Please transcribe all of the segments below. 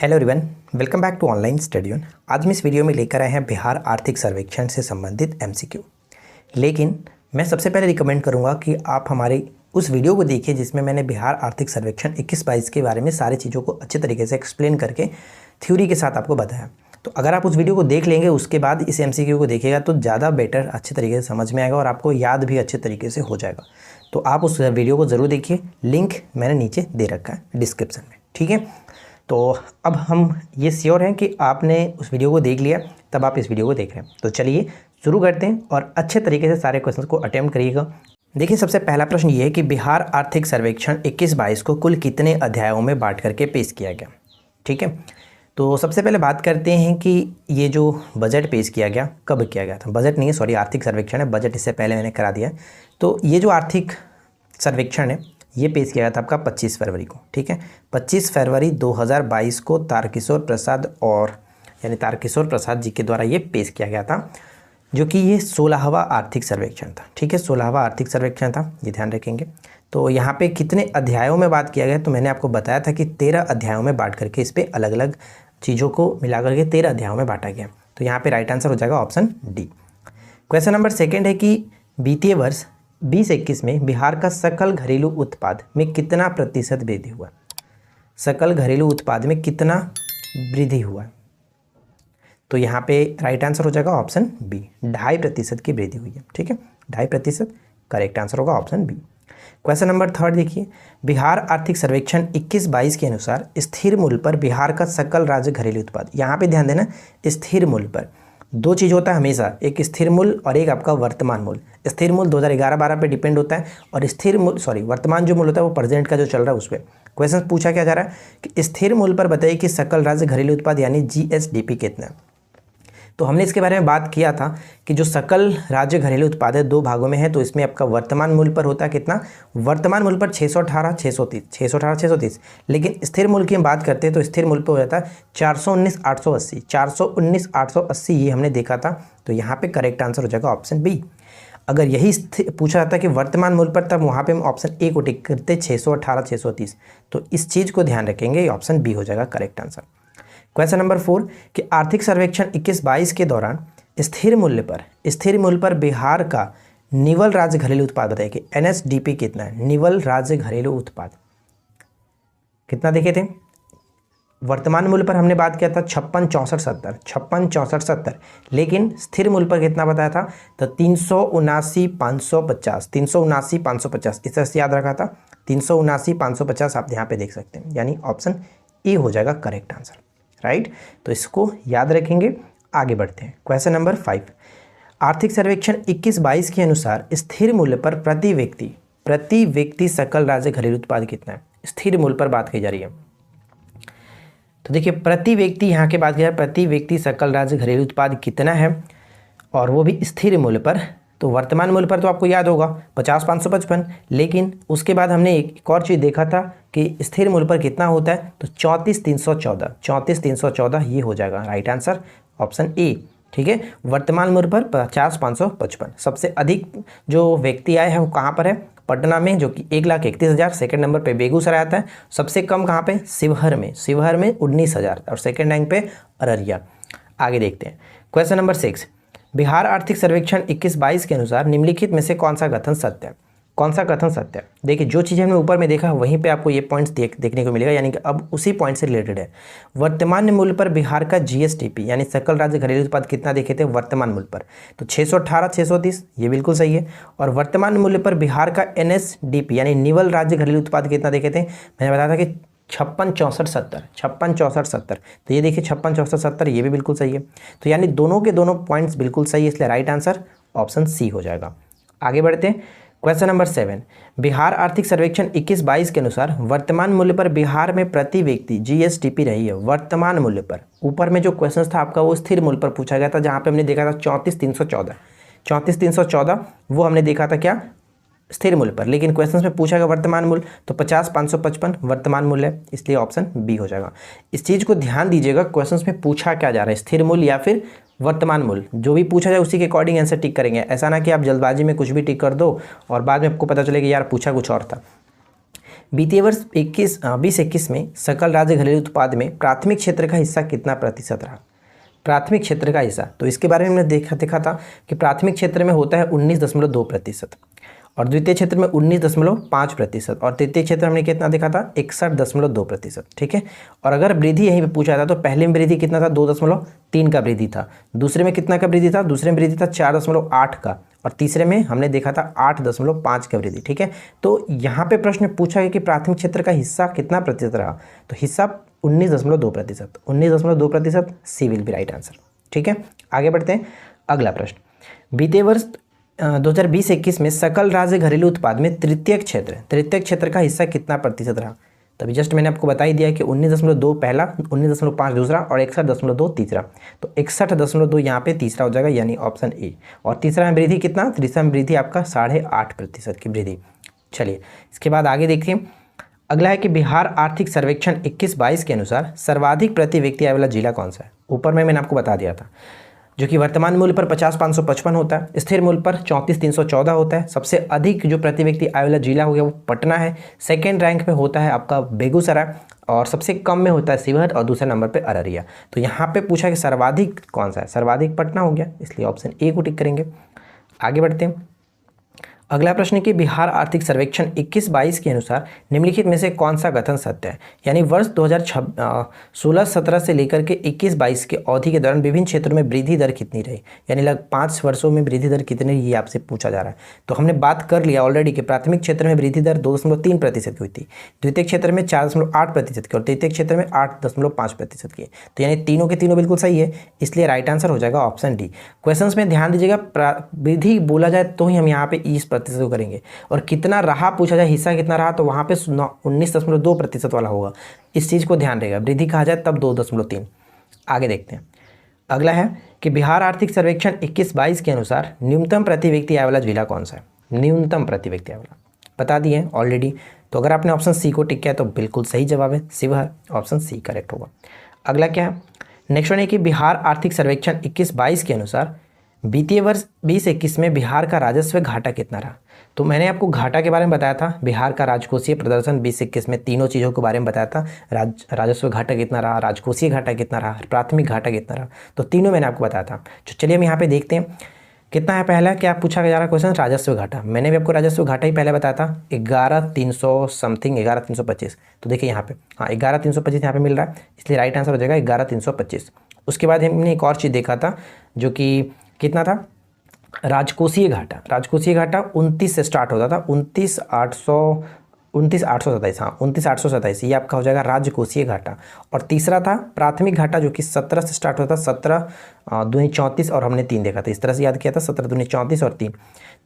Hello everyone, welcome back to online study on. आज हम इस वीडियो में लेकर आए हैं बिहार आर्थिक सर्वेक्षण से संबंधित एमसीक्यू। लेकिन मैं सबसे पहले रिकमेंड करूंगा कि आप हमारे उस वीडियो को देखिए जिसमें मैंने बिहार आर्थिक सर्वेक्षण 21-22 के बारे में सारी चीज़ों को अच्छे तरीके से एक्सप्लेन करके थ्योरी के साथ आपको बताया। तो अगर आप उस वीडियो को देख लेंगे उसके बाद इस एमसीक्यू को देखिएगा तो ज़्यादा बेटर अच्छे तरीके से समझ में आएगा और आपको याद भी अच्छे तरीके से हो जाएगा। तो आप उस वीडियो को ज़रूर देखिए, लिंक मैंने नीचे दे रखा है डिस्क्रिप्शन में, ठीक है। तो अब हम ये श्योर हैं कि आपने उस वीडियो को देख लिया, तब आप इस वीडियो को देख रहे हैं। तो चलिए शुरू करते हैं और अच्छे तरीके से सारे क्वेश्चंस को अटेम्प्ट करिएगा। देखिए, सबसे पहला प्रश्न ये है कि बिहार आर्थिक सर्वेक्षण 21-22 को कुल कितने अध्यायों में बांट करके पेश किया गया, ठीक है। तो सबसे पहले बात करते हैं कि ये जो बजट पेश किया गया कब किया गया था। बजट नहीं है, सॉरी, आर्थिक सर्वेक्षण है, बजट इससे पहले मैंने करा दिया है। तो ये जो आर्थिक सर्वेक्षण है ये पेश किया गया था आपका 25 फरवरी को, ठीक है। 25 फरवरी 2022 को तारकिशोर प्रसाद जी के द्वारा ये पेश किया गया था, जो कि ये 16वां आर्थिक सर्वेक्षण था, ठीक है। 16वां आर्थिक सर्वेक्षण था, ये ध्यान रखेंगे। तो यहाँ पे कितने अध्यायों में बात किया गया, तो मैंने आपको बताया था कि 13 अध्यायों में बांट करके इस पर अलग अलग चीज़ों को मिला करके 13 अध्यायों में बांटा गया। तो यहाँ पे राइट आंसर हो जाएगा option D. Question number second है कि वित्तीय वर्ष 2021 में बिहार का सकल घरेलू उत्पाद में कितना प्रतिशत वृद्धि हुआ। सकल घरेलू उत्पाद में कितना वृद्धि हुआ, तो यहाँ पे राइट आंसर हो जाएगा ऑप्शन बी, 2.5% की वृद्धि हुई है, ठीक है। 2.5% करेक्ट आंसर होगा option B. Question number third देखिए, बिहार आर्थिक सर्वेक्षण 21-22 के अनुसार स्थिर मूल्य पर बिहार का सकल राज्य घरेलू उत्पाद, यहाँ पे ध्यान देना, स्थिर मूल्य पर दो चीज़ होता है हमेशा, एक स्थिर मूल्य और एक आपका वर्तमान मूल्य। स्थिर मूल्य 2011-12 पे डिपेंड होता है और वर्तमान जो मूल्य होता है वो प्रेजेंट का जो चल रहा है उस पर। क्वेश्चन पूछा क्या जा रहा है कि स्थिर मूल्य पर बताइए कि सकल राज्य घरेलू उत्पाद यानी जीएसडीपी कितना है। तो हमने इसके बारे में बात किया था कि जो सकल राज्य घरेलू उत्पाद है दो भागों में है। तो इसमें आपका वर्तमान मूल्य पर होता है कितना, वर्तमान मूल्य पर 618-630, लेकिन स्थिर मूल्य की हम बात करते हैं तो स्थिर मूल्य पर हो जाता है 419-880, ये हमने देखा था। तो यहाँ पे करेक्ट आंसर हो जाएगा ऑप्शन बी। अगर यही पूछा जाता है कि वर्तमान मूल्य पर, तब वहाँ पे हम ऑप्शन ए को टिक करते 618-630। तो इस चीज़ को ध्यान रखेंगे, ऑप्शन बी हो जाएगा करेक्ट आंसर। क्वेश्चन नंबर 4 कि आर्थिक सर्वेक्षण 21-22 के दौरान स्थिर मूल्य पर बिहार का निवल राज्य घरेलू उत्पाद बताइए कि एनएसडीपी कितना है। निवल राज्य घरेलू उत्पाद कितना देखे थे, वर्तमान मूल्य पर हमने बात किया था 56-64-70, लेकिन स्थिर मूल्य पर कितना बताया था, तो 379-550, इस तरह से याद रखा था, 379-550 आप यहाँ पे देख सकते हैं, यानी ऑप्शन ए हो जाएगा करेक्ट आंसर, राइट। तो इसको याद रखेंगे। आगे बढ़ते हैं। क्वेश्चन नंबर 5, आर्थिक सर्वेक्षण 21-22 के अनुसार स्थिर मूल्य पर प्रति व्यक्ति सकल राज्य घरेलू उत्पाद कितना है। स्थिर मूल्य पर बात की जा रही है, तो देखिए प्रति व्यक्ति यहाँ के बात की जा रही है, प्रति व्यक्ति सकल राज्य घरेलू उत्पाद कितना है और वो भी स्थिर मूल्य पर। तो वर्तमान मूल्य पर तो आपको याद होगा 50-555, लेकिन उसके बाद हमने एक और चीज़ देखा था कि स्थिर मूल्य पर कितना होता है, तो 34-314, ये हो जाएगा राइट आंसर ऑप्शन ए, ठीक है। वर्तमान मूल्य पर 50-555। सबसे अधिक जो व्यक्ति आए हैं वो कहाँ पर है, पटना में, जो कि 1,31,000। सेकेंड नंबर पे बेगूसराय आता है। सबसे कम कहाँ पे, शिवहर में 19,000 और सेकेंड रैंक पे अररिया। आगे देखते हैं। क्वेश्चन नंबर 6, बिहार आर्थिक सर्वेक्षण 21-22 के अनुसार निम्नलिखित में से कौन सा कथन सत्य है। कौन सा कथन सत्य है, देखिए जो चीज़ हमने ऊपर में देखा वहीं पे आपको ये पॉइंट्स देखने को मिलेगा, यानी कि अब उसी पॉइंट से रिलेटेड है। वर्तमान मूल्य पर बिहार का जीएसडीपी यानी सकल राज्य घरेलू उत्पाद कितना देखे थे वर्तमान मूल्य पर, तो 618-630, ये बिल्कुल सही है। और वर्तमान मूल्य पर बिहार का एनएसडीपी यानी निवल राज्य घरेलू उत्पाद कितना देखे थे, मैंने बताया था कि 56-64-70। तो ये देखिए 56-64-70, ये भी बिल्कुल सही है। तो यानी दोनों के दोनों पॉइंट्स बिल्कुल सही है, इसलिए राइट आंसर ऑप्शन सी हो जाएगा। आगे बढ़ते हैं। क्वेश्चन नंबर 7, बिहार आर्थिक सर्वेक्षण 21-22 के अनुसार वर्तमान मूल्य पर बिहार में प्रति व्यक्ति जीएसडीपी रही है। वर्तमान मूल्य पर, ऊपर में जो क्वेश्चन था आपका वो स्थिर मूल्य पर पूछा गया था, जहाँ पे हमने देखा था 34-314, वो हमने देखा था क्या, स्थिर मूल्य पर। लेकिन क्वेश्चन में पूछा गया वर्तमान मूल्य, तो 50-555 वर्तमान मूल्य है, इसलिए ऑप्शन बी हो जाएगा। इस चीज़ को ध्यान दीजिएगा, क्वेश्चन में पूछा क्या जा रहा है, स्थिर मूल्य या फिर वर्तमान मूल्य। जो भी पूछा जाए उसी के अकॉर्डिंग आंसर टिक करेंगे। ऐसा ना कि आप जल्दबाजी में कुछ भी टिक कर दो और बाद में आपको पता चले कि यार पूछा कुछ और था। बीते वर्ष 2021 में सकल राज्य घरेलू उत्पाद में प्राथमिक क्षेत्र का हिस्सा कितना प्रतिशत रहा? प्राथमिक क्षेत्र का हिस्सा, तो इसके बारे में हमने देखा था कि प्राथमिक क्षेत्र में होता है 19.2% और द्वितीय क्षेत्र में 19.5% और तृतीय क्षेत्र हमने कितना देखा था 61.2%। ठीक है, और अगर वृद्धि यहीं पे पूछा था तो पहले में वृद्धि कितना था 2.3 का वृद्धि था, दूसरे में कितना का वृद्धि था, दूसरे में वृद्धि था 4.8 का और तीसरे में हमने देखा था 8.5 का वृद्धि। ठीक है, तो यहाँ पे प्रश्न पूछा है कि प्राथमिक क्षेत्र का हिस्सा कितना प्रतिशत रहा, तो हिस्सा 19.2%। 19.2% सी विल बी राइट आंसर। ठीक है, आगे बढ़ते हैं। अगला प्रश्न, बीते वर्ष 2020-21 में सकल राज्य घरेलू उत्पाद में तृतीय क्षेत्र का हिस्सा कितना प्रतिशत रहा? तभी जस्ट मैंने आपको बता ही दिया कि 19.2 पहला, 19.5 दूसरा और 61.2 तीसरा, तो 61.2 यहाँ पे तीसरा हो जाएगा यानी ऑप्शन ए। और तीसरा में वृद्धि कितना, तीसरा में वृद्धि आपका 8.5% की वृद्धि। चलिए इसके बाद आगे देखिए। अगला है कि बिहार आर्थिक सर्वेक्षण 21-22 के अनुसार सर्वाधिक प्रति व्यक्ति आय वाला जिला कौन सा है? ऊपर में मैंने आपको बता दिया था, जो कि वर्तमान मूल्य पर 50,555 होता है, स्थिर मूल्य पर 34,314 होता है। सबसे अधिक जो प्रति व्यक्ति आय वाला जिला हो गया वो पटना है, सेकेंड रैंक पे होता है आपका बेगूसराय और सबसे कम में होता है शिवहर और दूसरे नंबर पे अररिया। तो यहाँ पे पूछा कि सर्वाधिक कौन सा है, सर्वाधिक पटना हो गया, इसलिए ऑप्शन ए को टिक करेंगे। आगे बढ़ते हैं। अगला प्रश्न है कि बिहार आर्थिक सर्वेक्षण 21-22 के अनुसार निम्नलिखित में से कौन सा कथन सत्य है? यानी वर्ष 2016-17 से लेकर के 21-22 के अवधि के दौरान विभिन्न क्षेत्रों में वृद्धि दर कितनी रही, यानी लगभग 5 वर्षों में वृद्धि दर कितनी रही, ये आपसे पूछा जा रहा है। तो हमने बात कर लिया ऑलरेडी कि प्राथमिक क्षेत्र में वृद्धि दर 2.3% की हुई थी, द्वितीय क्षेत्र में 4.8% की और तृतीय क्षेत्र में 8.5% की। तो यानी तीनों के तीनों बिल्कुल सही है, इसलिए राइट आंसर हो जाएगा ऑप्शन डी। क्वेश्चन में ध्यान दीजिएगा, वृद्धि बोला जाए तो ही हम यहाँ पे 20% करेंगे और कितना रहा पूछा जाए, हिस्सा कितना रहा, तो वहां पे 19.2% वाला होगा। इस चीज को ध्यान रहेगा, वृद्धि कहा जाए तब 2.3। आगे देखते हैं। अगला है कि बिहार आर्थिक सर्वेक्षण 21-22 के अनुसार न्यूनतम प्रति व्यक्ति आय वाला जिला कौन सा है? न्यूनतम प्रति व्यक्ति आय वाला बता दिए ऑलरेडी। तो अगर आपने ऑप्शन सी को टिक किया तो बिल्कुल सही जवाब है शिवहर, ऑप्शन सी करेक्ट होगा। अगला क्या है, नेक्स्ट वन है कि बिहार आर्थिक सर्वेक्षण 21-22 के अनुसार वित्तीय वर्ष 20-21 में बिहार का राजस्व घाटा कितना रहा? तो मैंने आपको घाटा के बारे में बताया था, बिहार का राजकोषीय प्रदर्शन 20-21 में तीनों चीज़ों के बारे में बताया था। राजस्व घाटा कितना रहा, राजकोषीय घाटा कितना रहा, प्राथमिक घाटा कितना रहा, तो तीनों मैंने आपको बताया था। तो चलिए हम यहाँ पे देखते हैं कितना है। पहला क्या पूछा जा रहा क्वेश्चन, राजस्व घाटा। मैंने भी आपको राजस्व घाटा ही पहले बताया था 11,300 समथिंग, 11,325। तो देखिए यहाँ पे, हाँ 11,325 यहाँ पे मिल रहा है, इसलिए राइट आंसर हो जाएगा 11,325। उसके बाद हमने एक और चीज़ देखा था जो कि कितना था, राजकोषीय घाटा। राजकोषीय घाटा 29 से स्टार्ट होता था, 29,827, हाँ 29,827, ये आपका हो जाएगा राजकोषीय घाटा। और तीसरा था प्राथमिक घाटा जो कि 17 से स्टार्ट होता, 17 दूनी 34 और हमने 3 देखा था, इस तरह से याद किया था, 17 दूनी 34 और 3।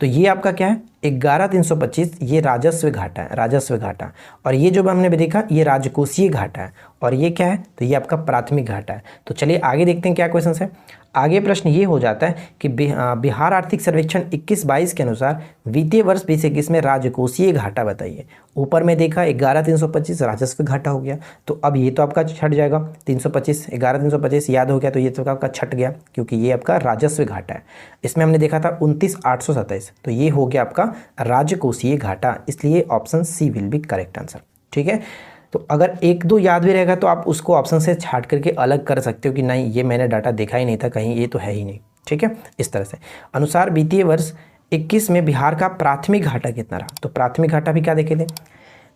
तो ये आपका क्या है 11,325, ये राजस्व घाटा है, राजस्व घाटा। और ये जो हमने भी देखा ये राजकोषीय घाटा है और ये क्या है, तो ये आपका प्राथमिक घाटा है। तो चलिए आगे देखते हैं क्या क्वेश्चन है। आगे प्रश्न ये हो जाता है कि बिहार आर्थिक सर्वेक्षण 21-22 के अनुसार वित्तीय वर्ष 20-21 में राजकोषीय घाटा बताइए। ऊपर में देखा 11,325 राजस्व घाटा हो गया, तो अब ये तो आपका छट जाएगा 325, 11,325 याद हो गया, तो ये तो आपका छट गया क्योंकि ये आपका राजस्व घाटा है। इसमें हमने देखा था 29,827, तो ये हो गया आपका राजकोषीय घाटा, इसलिए option C will be correct answer. ठीक है, तो अगर 1-2 याद भी रहेगा तो आप उसको ऑप्शन से छाट करके अलग कर सकते हो कि नहीं ये मैंने डाटा देखा ही नहीं था कहीं, ये तो है ही नहीं। ठीक है, इस तरह से अनुसार वित्तीय वर्ष 21 में बिहार का प्राथमिक घाटा कितना रहा? तो प्राथमिक घाटा भी क्या देखे थे,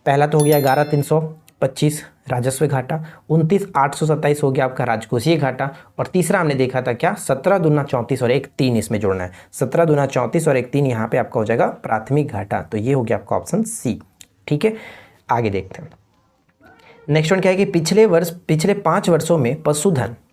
पहला तो हो गया 11,325 राजस्व घाटा, 29,827 हो गया आपका राजकोषीय घाटा, और तीसरा हमने देखा था क्या 17 दूना 34 और 1 3 इसमें जोड़ना है, 17 दूना 34 और 1 3 यहाँ पे आपका हो जाएगा प्राथमिक घाटा। तो ये हो गया आपका ऑप्शन सी। ठीक है, आगे देखते हैं। नेक्स्ट वन क्या है कि पिछले 5 वर्षों में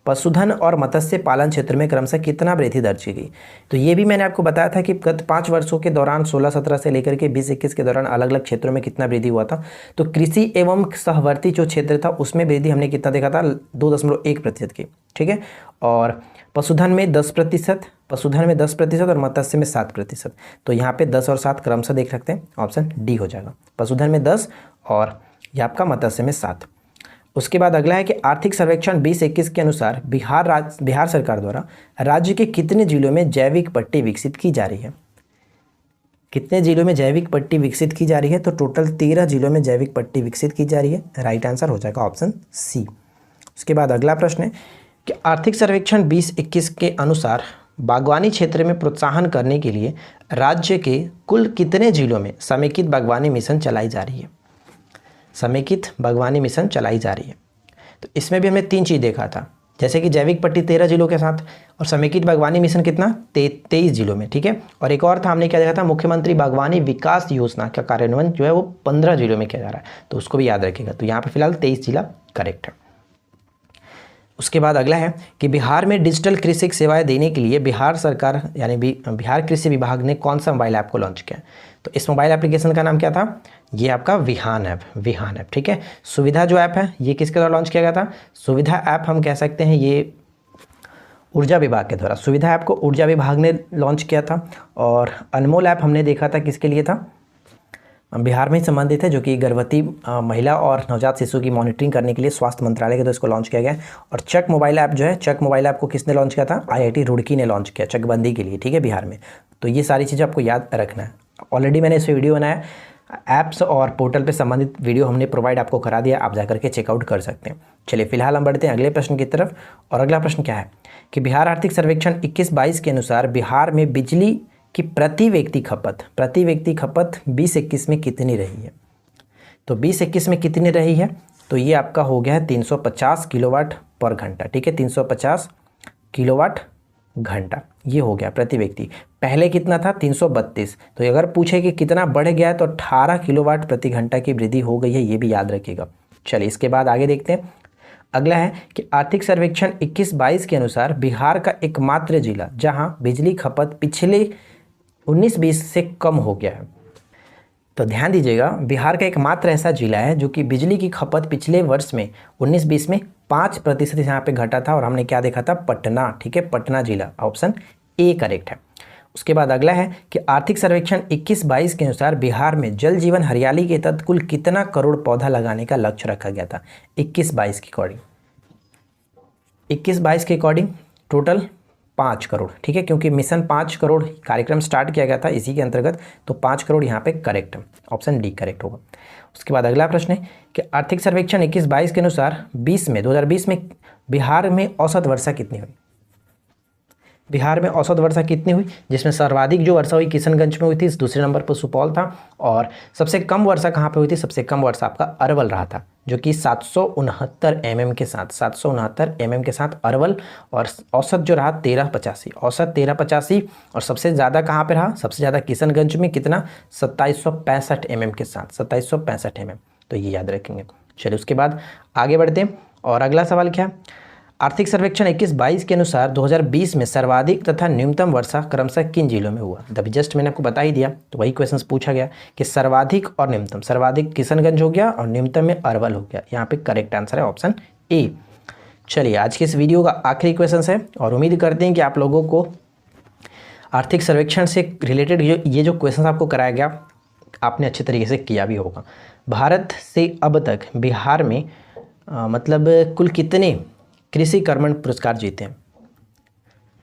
पशुधन और मत्स्य पालन क्षेत्र में क्रमशः कितना वृद्धि दर्ज की गई? तो ये भी मैंने आपको बताया था कि गत 5 वर्षों के दौरान 16-17 से लेकर के 20-21 के दौरान अलग अलग क्षेत्रों में कितना वृद्धि हुआ था। तो कृषि एवं सहवर्ती जो क्षेत्र था उसमें वृद्धि हमने कितना देखा था 2.1% की। ठीक है, और पशुधन में 10% और मत्स्य में 7%। तो यहाँ पे 10 और 7 क्रमशः देख सकते हैं, ऑप्शन डी हो जाएगा। पशुधन में 10 और यह आपका मत्स्य में 7। उसके बाद अगला है कि आर्थिक सर्वेक्षण 20-21 के अनुसार बिहार सरकार द्वारा राज्य के कितने जिलों में जैविक पट्टी विकसित की जा रही है? कितने जिलों में जैविक पट्टी विकसित की जा रही है? तो टोटल 13 जिलों में जैविक पट्टी विकसित की जा रही है। राइट आंसर हो जाएगा ऑप्शन सी। उसके बाद अगला प्रश्न है कि आर्थिक सर्वेक्षण 2021 के अनुसार बागवानी क्षेत्र में प्रोत्साहन करने के लिए राज्य के कुल कितने जिलों में समेकित बागवानी मिशन चलाई जा रही है? समेकित बागवानी मिशन चलाई जा रही है। तो इसमें भी हमने 3 चीज़ देखा था, जैसे कि जैविक पट्टी 13 जिलों के साथ और समेकित बागवानी मिशन कितना 23 जिलों में, ठीक है। और एक और था, हमने क्या देखा था, मुख्यमंत्री बागवानी विकास योजना का कार्यान्वयन जो है वो 15 जिलों में किया जा रहा है, तो उसको भी याद रखिएगा। तो यहाँ पे फिलहाल 23 जिला करेक्ट है। उसके बाद अगला है कि बिहार में डिजिटल कृषि सेवाएं देने के लिए बिहार सरकार यानी बिहार कृषि विभाग ने कौन सा मोबाइल ऐप को लॉन्च किया? तो इस मोबाइल एप्लीकेशन का नाम क्या था? ये आपका विहान ऐप, ठीक है। सुविधा जो ऐप है ये किसके द्वारा लॉन्च किया गया था? सुविधा ऐप हम कह सकते हैं ये ऊर्जा विभाग के द्वारा, सुविधा ऐप को ऊर्जा विभाग ने लॉन्च किया था। और अनमोल ऐप हमने देखा था किसके लिए था? बिहार में ही संबंधित है, जो कि गर्भवती महिला और नवजात शिशु की मॉनिटरिंग करने के लिए स्वास्थ्य मंत्रालय के द्वारा इसको लॉन्च किया गया। और चक मोबाइल ऐप जो है, चक मोबाइल ऐप को किसने लॉन्च किया था? IIT रुड़की ने लॉन्च किया चकबंदी के लिए, ठीक है, बिहार में। तो ये सारी चीज़ें आपको याद रखना है। ऑलरेडी मैंने इस वीडियो बनाया, ऐप्स और पोर्टल पे संबंधित वीडियो हमने प्रोवाइड आपको करा दिया, आप जाकर के चेकआउट कर सकते हैं। चलिए फिलहाल हम बढ़ते हैं अगले प्रश्न की तरफ। और अगला प्रश्न क्या है कि बिहार आर्थिक सर्वेक्षण 21-22 के अनुसार बिहार में बिजली की प्रति व्यक्ति खपत 20-21 में कितनी रही है? तो 20-21 में कितनी रही है? तो ये आपका हो गया है 350 किलोवाट पर घंटा, ठीक है, 350 किलोवाट घंटा ये हो गया प्रति व्यक्ति। पहले कितना था? 332। तो अगर पूछे कि कितना बढ़ गया है तो 18 किलोवाट प्रति घंटा की वृद्धि हो गई है, ये भी याद रखिएगा। चलिए इसके बाद आगे देखते हैं। अगला है कि आर्थिक सर्वेक्षण 21-22 के अनुसार बिहार का एकमात्र जिला जहां बिजली खपत पिछले 19-20 से कम हो गया है। तो ध्यान दीजिएगा, बिहार का एकमात्र ऐसा जिला है जो कि बिजली की खपत पिछले वर्ष में 19-20 में 5% यहाँ पे घटा था। और हमने क्या देखा था? पटना, ठीक है, पटना जिला, ऑप्शन ए करेक्ट है। उसके बाद अगला है कि आर्थिक सर्वेक्षण 21-22 के अनुसार बिहार में जल जीवन हरियाली के तहत कुल कितना करोड़ पौधा लगाने का लक्ष्य रखा गया था? 21-22 के अकॉर्डिंग 21-22 के अकॉर्डिंग टोटल 5 करोड़, ठीक है, क्योंकि मिशन 5 करोड़ कार्यक्रम स्टार्ट किया गया था इसी के अंतर्गत, तो 5 करोड़ यहाँ पे करेक्ट है, ऑप्शन डी करेक्ट होगा। उसके बाद अगला प्रश्न है कि आर्थिक सर्वेक्षण 21-22 के अनुसार 2020 में बिहार में औसत वर्षा कितनी हुई? बिहार में औसत वर्षा कितनी हुई? जिसमें सर्वाधिक जो वर्षा हुई किशनगंज में हुई थी, दूसरे नंबर पर सुपौल था। और सबसे कम वर्षा कहाँ पे हुई थी? सबसे कम वर्षा आपका अरवल रहा था, जो कि 769 mm के साथ 769 mm के साथ अरवल। और औसत जो रहा 1385, औसत 1385। और सबसे ज़्यादा कहाँ पे रहा? सबसे ज़्यादा किशनगंज में, कितना? 2765 mm के साथ 2765 mm। तो ये याद रखेंगे। चलिए उसके बाद आगे बढ़ते हैं। और अगला सवाल क्या है? आर्थिक सर्वेक्षण 21-22 के अनुसार 2020 में सर्वाधिक तथा न्यूनतम वर्षा क्रमशः किन जिलों में हुआ? अभी जस्ट मैंने आपको बता ही दिया, तो वही क्वेश्चंस पूछा गया कि सर्वाधिक और न्यूनतम। सर्वाधिक किशनगंज हो गया और न्यूनतम में अरवल हो गया। यहाँ पे करेक्ट आंसर है ऑप्शन ए। चलिए आज के इस वीडियो का आखिरी क्वेश्चन है और उम्मीद करते हैं कि आप लोगों को आर्थिक सर्वेक्षण से रिलेटेड ये जो क्वेश्चन आपको कराया गया आपने अच्छे तरीके से किया भी होगा। भारत से अब तक बिहार में मतलब कुल कितने कृषि कर्मण पुरस्कार जीते हैं?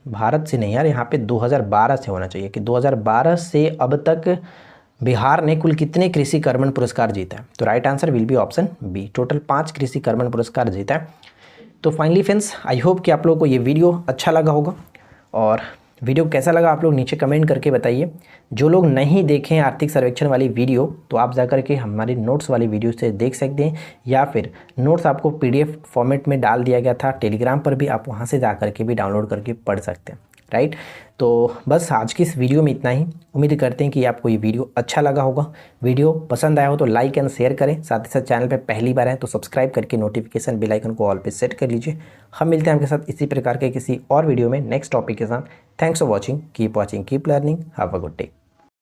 भारत से नहीं यार, यहाँ पे 2012 से होना चाहिए कि 2012 से अब तक बिहार ने कुल कितने कृषि कर्मण पुरस्कार जीता है? तो right answer will be option B, total 5 कृषि कर्मण पुरस्कार जीता है। तो फाइनली फ्रेंड्स, आई होप कि आप लोगों को ये वीडियो अच्छा लगा होगा। और वीडियो कैसा लगा आप लोग नीचे कमेंट करके बताइए। जो लोग नहीं देखें आर्थिक सर्वेक्षण वाली वीडियो, तो आप जाकर के हमारी नोट्स वाली वीडियो से देख सकते हैं, या फिर नोट्स आपको PDF फॉर्मेट में डाल दिया गया था टेलीग्राम पर भी, आप वहां से जाकर के भी डाउनलोड करके पढ़ सकते हैं। राइट, तो बस आज की इस वीडियो में इतना ही। उम्मीद करते हैं कि आपको ये वीडियो अच्छा लगा होगा। वीडियो पसंद आया हो तो लाइक एंड शेयर करें, साथ ही साथ चैनल पे पहली बार है तो सब्सक्राइब करके नोटिफिकेशन बेल आइकन को ऑल पे सेट कर लीजिए। हम मिलते हैं आपके साथ इसी प्रकार के किसी और वीडियो में नेक्स्ट टॉपिक के साथ। Thanks for watching, keep learning, have a good day.